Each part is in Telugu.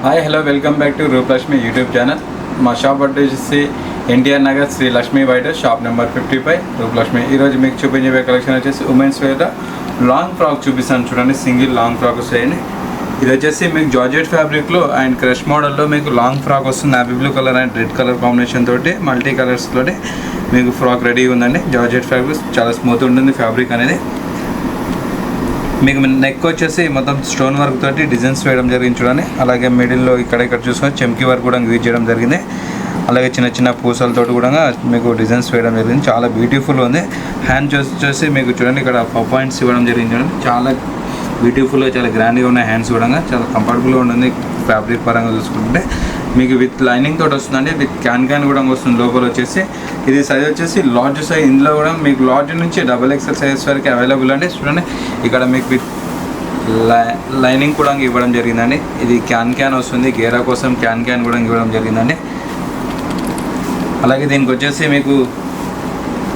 Hi hello welcome back to Roopalakshmi YouTube channel. మా షాప్ వచ్చేసి NTR Nagar Shri Lakshmi white shop number 55 Roopalakshmi. ఈరోజు మీకు చూపించే కలెక్షన్ వచ్చేసి ఉమెన్స్ వేర్లో లాంగ్ ఫ్రాక్ చూపిస్తాను చూడండి. సింగిల్ లాంగ్ ఫ్రాక్ వస్తాయండి. ఇది వచ్చేసి మీకు జార్జెట్ ఫ్యాబ్రిక్లో అండ్ క్రష్ మోడల్లో మీకు లాంగ్ ఫ్రాక్ వస్తుంది. Navy blue colour and red colour combination తోటి మల్టీ కలర్స్ తోటి మీకు ఫ్రాక్ రెడీ ఉందండి. జార్జెట్ ఫ్యాబ్రిక్ చాలా స్మూత్ ఉంటుంది ఫ్యాబ్రిక్ అనేది. మీకు నెక్ వచ్చేసి మొత్తం స్టోన్ వర్క్ తోటి డిజైన్స్ వేయడం జరిగింది చూడండి. అలాగే మిడిల్లో ఇక్కడ చూసుకొని చెమ్కీ వర్క్ కూడా యూజ్ చేయడం జరిగింది. అలాగే చిన్న చిన్న పూసలతోటి కూడా మీకు డిజైన్స్ వేయడం జరిగింది. చాలా బ్యూటిఫుల్ ఉంది. హ్యాండ్ వచ్చేసి మీకు చూడండి ఇక్కడ 4 పాయింట్స్ ఇవ్వడం జరిగింది చూడండి. చాలా బ్యూటిఫుల్గా చాలా గ్రాండ్గా ఉన్నాయి. హ్యాండ్స్ కూడా చాలా కంఫర్టబుల్గా ఉంటుంది. ఫ్యాబ్రిక్ పరంగా చూసుకుంటే మీకు విత్ లైనింగ్ తోటి వస్తుందండి. విత్ క్యాన్ కూడా వస్తుంది లోపల వచ్చేసి. ఇది సైజ్ వచ్చేసి లార్జ్ సైజ్. ఇందులో కూడా మీకు లార్జ్ నుంచి XXL సైజ్ వరకు అవైలబుల్ అండి. చూడండి ఇక్కడ మీకు విత్ లైనింగ్ కూడా ఇవ్వడం జరిగిందండి. ఇది క్యాన్ వస్తుంది. గేరా కోసం క్యాన్ కూడా ఇవ్వడం జరిగిందండి. అలాగే దీనికి వచ్చేసి మీకు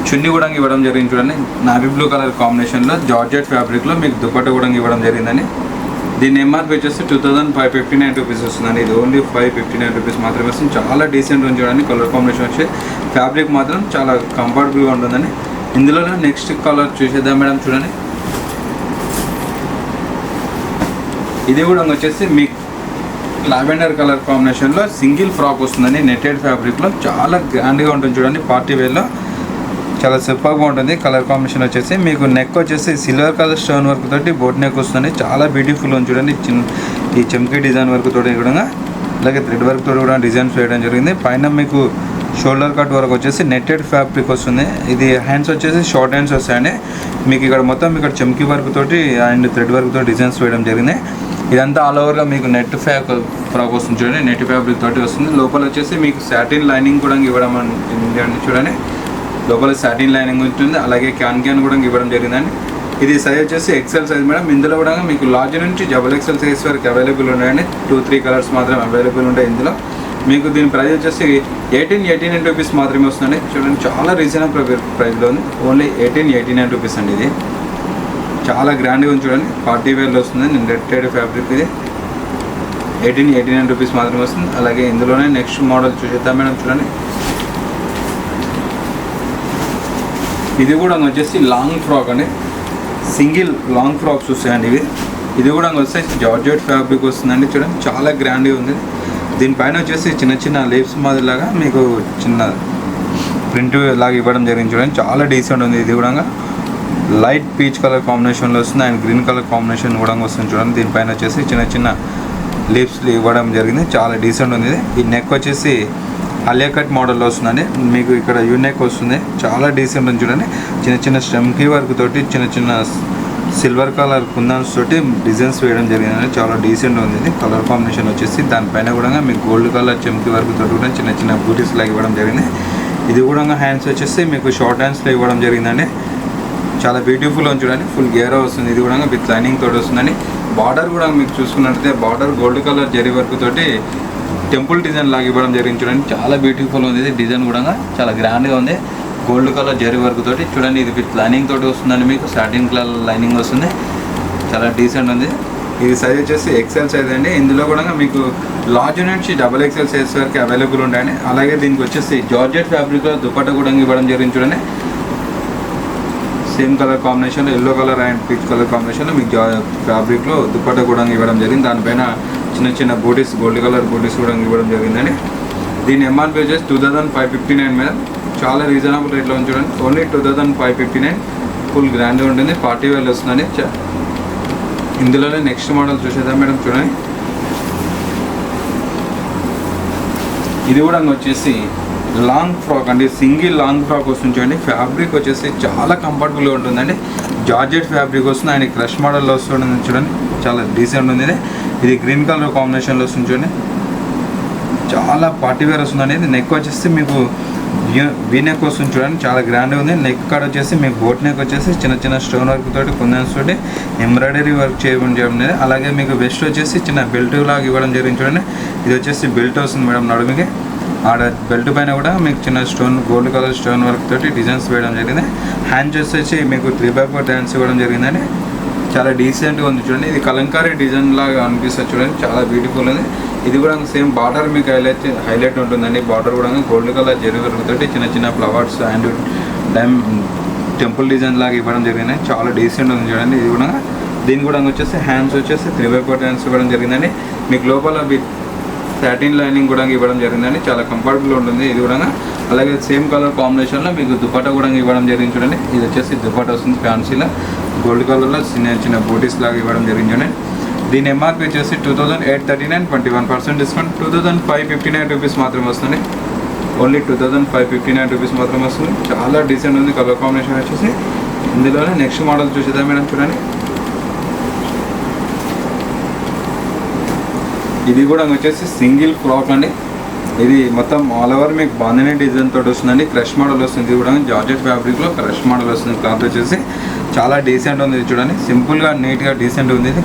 చున్నీ కూడా ఇవ్వడం జరిగింది చూడండి. నావీ బ్లూ కలర్ కాంబినేషన్లో జార్జెట్ ఫ్యాబ్రిక్లో మీకు దుపట్టా కూడా ఇవ్వడం జరిగిందండి. దీని ఎంఆర్పీ వచ్చేసి 2559 రూపీస్ వస్తుందండి. ఇది ఓన్లీ 559 రూపీస్ మాత్రమే వస్తుంది. చాలా డీసెంట్ ఉంది చూడండి. కలర్ కాంబినేషన్ వచ్చి ఫ్యాబ్రిక్ మాత్రం చాలా కంఫర్టబుల్గా ఉంటుందండి. ఇందులో నెక్స్ట్ కలర్ చూసేద్దాం మేడం. చూడండి ఇది కూడా వచ్చేసి మీకు లావెండర్ కలర్ కాంబినేషన్లో సింగిల్ ఫ్రాక్ వస్తుందండి. నెట్టెడ్ ఫ్యాబ్రిక్లో చాలా గ్రాండ్గా ఉంటుంది చూడండి. పార్టీ వేర్లో చాలా సూపర్గా ఉంటుంది. కలర్ కాంబినేషన్ వచ్చేసి మీకు నెక్ వచ్చేసి సిల్వర్ కలర్ స్టోన్ వర్క్ తోటి బోట్ నెక్ వస్తుంది. చాలా బ్యూటిఫుల్ ఉంది చూడండి. ఈ చెమ్కీ డిజైన్ వర్క్ తోటి కూడా అలాగే థ్రెడ్ వర్క్ తోటి కూడా డిజైన్స్ వేయడం జరిగింది. పైన మీకు షోల్డర్ కట్ వరకు వచ్చేసి నెట్టెడ్ ఫ్యాబ్రిక్ వస్తుంది. ఇది హ్యాండ్స్ వచ్చేసి షార్ట్ హ్యాండ్స్ వస్తాయండి. మీకు ఇక్కడ మొత్తం ఇక్కడ చెమ్కీ వర్క్ తోటి అండ్ థ్రెడ్ వర్క్ తోటి డిజైన్స్ వేయడం జరిగింది. ఇదంతా ఆల్ ఓవర్గా మీకు నెట్ ఫ్రాక్ వస్తుంది చూడండి. నెట్ ఫ్యాబ్రిక్ తోటి వస్తుంది. లోపల వచ్చేసి మీకు సాటిన్ లైనింగ్ కూడా ఇవ్వడం చూడండి. లోపల సాటిన్ లైనింగ్ ఉంటుంది. అలాగే క్యాన్ కూడా ఇవ్వడం జరిగిందండి. ఇది సైజ్ వచ్చేసి XL సైజ్ మేడం. ఇందులో కూడా మీకు లార్జ్ నుంచి XXL సైజ్ వరకు అవైలబుల్ ఉన్నాయండి. 2-3 కలర్స్ మాత్రం అవైలబుల్ ఉంటాయి ఇందులో. మీకు దీని ప్రైస్ వచ్చేసి 1889 రూపీస్ మాత్రమే వస్తుందండి. చూడండి చాలా రీజనబుల్ ప్రైస్లో ఉంది. ఓన్లీ 1889 రూపీస్ అండి. ఇది చాలా గ్రాండ్గా ఉంది చూడండి. పార్టీ వేర్లో వస్తుంది. నెట్టెడ్ ఫ్యాబ్రిక్ ఇది 1889 రూపీస్ మాత్రమే వస్తుంది. అలాగే ఇందులోనే నెక్స్ట్ మోడల్ చూసేద్దాం మేడం. చూడండి ఇది కూడా వచ్చేసి లాంగ్ ఫ్రాక్ అండి. సింగిల్ లాంగ్ ఫ్రాక్స్ వస్తాయండి ఇవి. ఇది కూడా వచ్చేసి జార్జెట్ ఫ్యాబ్రిక్ వస్తుందండి. చూడండి చాలా గ్రాండ్గా ఉంది. దీనిపైన వచ్చేసి చిన్న చిన్న లీవ్స్ మాదిరిలాగా మీకు చిన్న ప్రింట్ లాగా ఇవ్వడం జరిగింది చూడండి. చాలా డీసెంట్ ఉంది. ఇది కూడా లైట్ పీచ్ కలర్ కాంబినేషన్లో వస్తుంది అండ్ గ్రీన్ కలర్ కాంబినేషన్ కూడా వస్తుంది చూడండి. దీనిపైన వచ్చేసి చిన్న చిన్న లీవ్స్ ఇవ్వడం జరిగింది. చాలా డీసెంట్ ఉంది. ఈ నెక్ వచ్చేసి అలియా కట్ మోడల్లో వస్తుందండి. మీకు ఇక్కడ యూనెక్ వస్తుంది. చాలా డీసెంట్ ఉంది చూడండి. చిన్న చిన్న స్టెమ్కీ వర్క్ తోటి చిన్న చిన్న సిల్వర్ కలర్ కుందన్స్ తోటి డిజైన్స్ వేయడం జరిగిందండి. చాలా డీసెంట్ ఉంది. ఇది కలర్ కాంబినేషన్ వచ్చేసి దానిపైన కూడా మీకు గోల్డ్ కలర్ చెమ్కీ వర్క్ తోటి కూడా చిన్న చిన్న బూటీస్ లాగా ఇవ్వడం జరిగింది. ఇది కూడా హ్యాండ్స్ వచ్చేసి మీకు షార్ట్ హ్యాండ్స్లో ఇవ్వడం జరిగిందండి. చాలా బ్యూటిఫుల్ ఉంది చూడండి. ఫుల్ గేరా వస్తుంది. ఇది కూడా విత్ లైనింగ్ తోటి వస్తుందండి. బార్డర్ కూడా మీకు చూసుకున్నట్లయితే border gold colour zari work తోటి టెంపుల్ డిజైన్ లాగా ఇవ్వడం జరిగింది చూడండి. చాలా బ్యూటిఫుల్ ఉంది. ఇది డిజైన్ కూడా చాలా గ్రాండ్గా ఉంది. గోల్డ్ కలర్ జరీ వర్క్ తోటి చూడండి. ఇది విత్ లైనింగ్ తోటి వస్తుందండి. మీకు సాటిన్ కలర్ లైనింగ్ వస్తుంది. చాలా డీసెంట్ ఉంది. ఇది సైజ్ వచ్చేసి XL సైజ్ అండి. ఇందులో కూడా మీకు లార్జ్ నుంచి XXL సైజ్ వరకు అవైలబుల్ ఉంటాయండి. అలాగే దీనికి వచ్చేసి జార్జెట్ ఫ్యాబ్రిక్లో దుపట్టా కూడా ఇవ్వడం జరిగింది చూడండి. సేమ్ కలర్ కాంబినేషన్లో yellow colour and peach colour కాంబినేషన్లో మీకు ఫ్యాబ్రిక్లో దుపట్టా కూడా ఇవ్వడం జరిగింది. దానిపైన చిన్న చిన్న బూటీస్ గోల్డ్ కలర్ బూటీస్ కూడా ఇవ్వడం జరిగిందండి. దీని ఎంఆర్పీ వచ్చేసి 2559 మేడం. చాలా రీజనబుల్ రేట్లో ఉంది చూడండి. ఓన్లీ 2559. ఫుల్ గ్రాండ్గా ఉంటుంది. పార్టీ వేర్ వస్తుందండి. ఇందులోనే నెక్స్ట్ మోడల్ చూసేద్దాం మేడం. చూడండి ఇది కూడా వచ్చేసి లాంగ్ ఫ్రాక్ అండి. సింగిల్ లాంగ్ ఫ్రాక్ వస్తుంది చూడండి. ఫ్యాబ్రిక్ వచ్చేసి చాలా కంఫర్టబుల్గా ఉంటుందండి. జార్జెట్ ఫ్యాబ్రిక్ వస్తుంది. ఆయన క్రష్ మోడల్లో వస్తుంది చూడండి. చాలా డీసెంట్ ఉంది. ఇది గ్రీన్ కలర్ కాంబినేషన్లో వస్తుంది చూడండి. చాలా పార్టీ వేర్ వస్తుందండి. ఇది నెక్ వచ్చేసి మీకు వీ నెక్ వస్తుంది చూడండి. చాలా గ్రాండ్గా ఉంది. నెక్ కాడ వచ్చేసి మీకు బోట్ నెక్ వచ్చేసి చిన్న చిన్న స్టోన్ వర్క్ తోటి కుందన్స్ తోటి ఎంబ్రాయిడరీ వర్క్ చేయడం జరిగింది. అలాగే మీకు వెస్ట్ వచ్చేసి చిన్న బెల్ట్ లాగా ఇవ్వడం జరిగింది చూడండి. ఇది వచ్చేసి బెల్ట్ వస్తుంది మేడం నడుముకి. ఆడ బెల్ట్ పైన కూడా మీకు చిన్న stone gold colour stone work తోటి డిజైన్స్ వేయడం జరిగింది. హ్యాండ్స్ వచ్చేసి మీకు 3/4 హ్యాండ్స్ ఇవ్వడం జరిగిందండి. చాలా డీసెంట్గా ఉంది చూడండి. ఇది కలంకారీ డిజైన్ లాగా అనిపిస్తుంది చూడండి, చాలా బ్యూటిఫుల్ ఉంది. ఇది కూడా సేమ్ బార్డర్ మీకు హైలైట్ ఉంటుందండి. బార్డర్ కూడా గోల్డ్ కలర్ జరుగుతుంది, చిన్న చిన్న ఫ్లవర్స్ అండ్ టెంపుల్ డిజైన్ లాగా ఇవ్వడం జరిగింది. చాలా డీసెంట్ ఉంది చూడండి. ఇది కూడా దీని కూడా వచ్చేసి హ్యాండ్స్ వచ్చేసి 3/4 హ్యాండ్స్ ఇవ్వడం జరిగిందండి. మీకు లోపల సాటిన్ లైనింగ్ కూడా ఇవ్వడం జరిగిందండి. చాలా కంఫర్టబుల్ ఉంటుంది ఇది కూడా. అలాగే సేమ్ కలర్ కాంబినేషన్లో మీకు దుపట్టా కూడా ఇవ్వడం జరిగింది చూడండి. ఇది వచ్చేసి దుపట్టా వస్తుంది ఫ్యాన్సీలో గోల్డ్ కలర్లో చిన్న చిన్న బూటీస్ లాగా ఇవ్వడం జరిగింది చూడండి. దీని ఎంఆర్పీ వచ్చేసి 2839, 21% డిస్కౌంట్ 2559 రూపీస్ మాత్రమే వస్తుంది. ఓన్లీ 2559 రూపీస్ మాత్రమే వస్తుంది. చాలా డీసెంట్ ఉంది కలర్ కాంబినేషన్ వచ్చేసి. ఇందులోనే నెక్స్ట్ మోడల్ చూసేద్దాం మేడం. చూడండి, ఇది కూడా వచ్చేసి సింగిల్ ఫ్రాక్ అండి. ఇది మొత్తం ఆల్ ఓవర్ మీకు బాందినీ డిజైన్ తోటి వస్తుందండి. క్రష్ మోడల్ వస్తుంది. ఇది కూడా జార్జెట్ ఫ్యాబ్రిక్లో క్రష్ మోడల్ వస్తుంది. క్లాత్ వచ్చేసి చాలా డీసెంట్ ఉంది. ఇది చూడండి, సింపుల్గా నీట్గా డీసెంట్ ఉంది. ఇది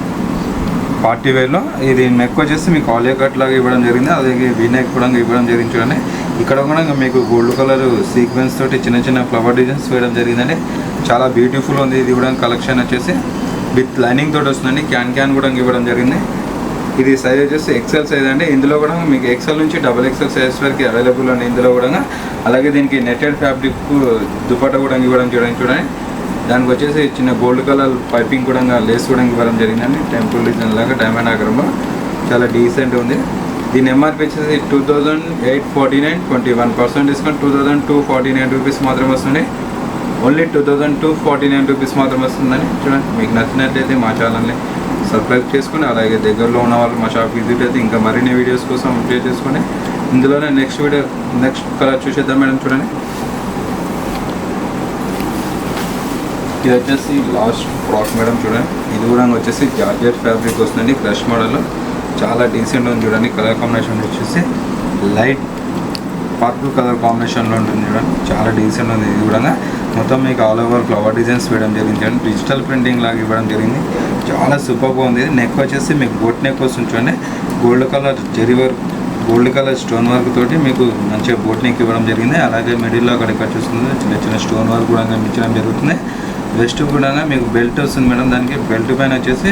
పార్టీ వేర్లో. ఇది నెక్ వచ్చేసి మీకు ఆలియా కట్ లాగా ఇవ్వడం జరిగింది. అలాగే వీ నెక్ కూడా ఇవ్వడం జరిగింది చూడండి. ఇక్కడ కూడా మీకు గోల్డ్ కలర్ సీక్వెన్స్ తోటి చిన్న చిన్న ఫ్లవర్ డిజైన్స్ వేయడం జరిగిందండి. చాలా బ్యూటిఫుల్ ఉంది. ఇది కూడా కలెక్షన్ వచ్చేసి విత్ లైనింగ్ తోటి వస్తుందండి. క్యాన్ కూడా ఇవ్వడం జరిగింది. ఇది సైజ్ వచ్చేసి ఎక్సెల్ సైజ్ అండి. ఇందులో కూడా మీకు ఎక్సెల్ నుంచి XXL సైజ్ వరకు అవైలబుల్ అండి ఇందులో కూడా. అలాగే దీనికి నెట్టెడ్ ఫ్యాబ్రిక్ దుపట్టా కూడా ఇవ్వడం చూడండి. దానికి వచ్చేసి చిన్న గోల్డ్ కలర్ పైపింగ్ కూడా లేస్ కూడా ఇవ్వడం జరిగిందండి. టెంపుల్ డిజైన్ లాగా డైమండ్ ఆకారంలో చాలా డీసెంట్ ఉంది. దీని ఎంఆర్పీ వచ్చేసి 2849, 21% డిస్కౌంట్ 2249 రూపీస్ మాత్రమే వస్తుంది. ఓన్లీ 2249 రూపీస్ మాత్రమే వస్తుందని చూడండి. మీకు నచ్చినట్లయితే మా ఛానల్ని సబ్స్క్రైబ్ చేసుకుని అలాగే దగ్గరలో ఉన్న వాళ్ళు మా షాప్ విజిట్ అయితే ఇంకా మరిన్ని వీడియోస్ కోసం అప్డేట్ చేసుకుని ఇందులోనే నెక్స్ట్ కలర్ చూసేద్దాం మేడం. చూడండి, ఇది వచ్చేసి లాస్ట్ ఫ్రాక్ మేడం. చూడండి, ఇది కూడా వచ్చేసి జార్జెట్ ఫ్యాబ్రిక్ వస్తుందండి. క్రష్ మోడల్లో చాలా డీసెంట్ ఉంది చూడండి. కలర్ కాంబినేషన్ వచ్చేసి లైట్ పర్పుల్ కలర్ కాంబినేషన్లో ఉంటుంది చూడండి. చాలా డీసెంట్ ఉంది. ఇది కూడా మొత్తం మీకు ఆల్ ఓవర్ ఫ్లవర్ డిజైన్స్ వేయడం జరిగింది చూడండి. డిజిటల్ ప్రింటింగ్ లాగా ఇవ్వడం జరిగింది. చాలా సూపర్గా ఉంది. నెక్ వచ్చేసి మీకు బోట్ నెక్ వస్తుంది చూడండి. Gold colour zari work, gold colour stone work తోటి మీకు మంచిగా బోట్ నెక్ ఇవ్వడం జరిగింది. అలాగే మిడిల్లో అక్కడ చూస్తుంది చిన్న చిన్న స్టోన్ వర్క్ కూడా ఇచ్చడం జరుగుతుంది. వెస్ట్ కూడా మీకు బెల్ట్ వస్తుంది మేడం. దానికి బెల్ట్ పైన వచ్చేసి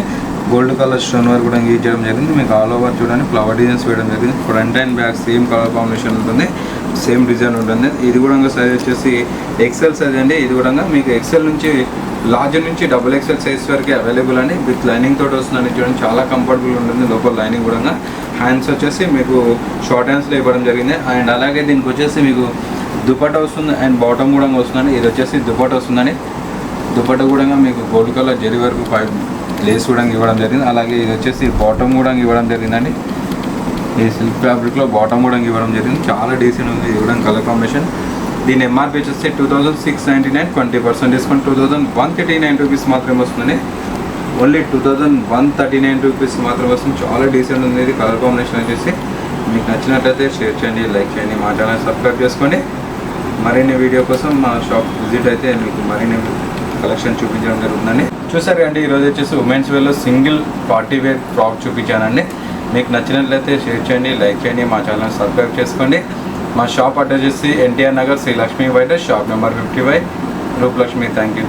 గోల్డ్ కలర్ స్టోన్ వర్క్ కూడా ఇచ్చడం జరిగింది. మీకు ఆల్ ఓవర్ చూడండి ఫ్లవర్ డిజైన్స్ వేయడం జరిగింది. Front and back same colour combination ఉంటుంది, సేమ్ డిజైన్ ఉంటుంది. ఇది కూడా సైజ్ వచ్చేసి ఎక్సెల్ సైజ్ అండి. ఇది కూడా మీకు ఎక్సెల్ నుంచి లార్జ్ నుంచి XXL సైజ్ వరకు అవైలబుల్ అండి. విత్ లైనింగ్ తోటి వస్తుందండి చూడండి. చాలా కంఫర్టబుల్ ఉంటుంది. లోపల లైనింగ్ కూడా హ్యాండ్స్ వచ్చేసి మీకు షార్ట్ హ్యాండ్స్లో ఇవ్వడం జరిగింది. అండ్ అలాగే దీనికి వచ్చేసి మీకు దుపట్టా వస్తుంది అండ్ బాటమ్ కూడా వస్తుందండి. ఇది వచ్చేసి దుపట్టా వస్తుందండి. దుపట్టా కూడా మీకు గోల్డ్ కలర్ జెరీ వరకు లేస్ కూడా ఇవ్వడం జరిగింది. అలాగే ఇది వచ్చేసి బాటమ్ కూడా ఇవ్వడం జరిగిందండి. ఈ సిల్క్ ఫ్యాబ్రిక్లో బాటమ్ కూడా ఇవ్వడం జరిగింది. చాలా డీసెంట్ ఉంది. ఇది కూడా కలర్ కాంబినేషన్. దీని ఎంఆర్పీ వచ్చేసి 2699, 20% డిస్కౌంట్ 2139 రూపీస్ మాత్రమే వస్తుంది. ఓన్లీ 2139 రూపీస్ మాత్రమే వస్తుంది. చాలా డీసెంట్ ఉంది. ఇది కలర్ కాంబినేషన్ వచ్చేసి మీకు నచ్చినట్లయితే షేర్ చేయండి, లైక్ చేయండి, మా ఛానల్ సబ్స్క్రైబ్ చేసుకోండి. మరిన్ని వీడియో కోసం మా షాప్ విజిట్ అయితే మీకు మరిన్ని కలెక్షన్ చూపించడం జరుగుతుందండి. చూసారు కండి, ఈరోజు వచ్చేసి ఉమెన్స్ వేర్లో సింగిల్ పార్టీ వేర్ ఫ్రాక్ చూపించానండి. మీకు నచ్చినట్లయితే షేర్ చేయండి, లైక్ చేయండి, మా ఛానల్ సబ్స్క్రైబ్ చేసుకోండి. మా షాప్ అడ్రస్ వచ్చేసి NTR Nagar Shri Lakshmi white, shop number 55, Roopalakshmi. Thank you.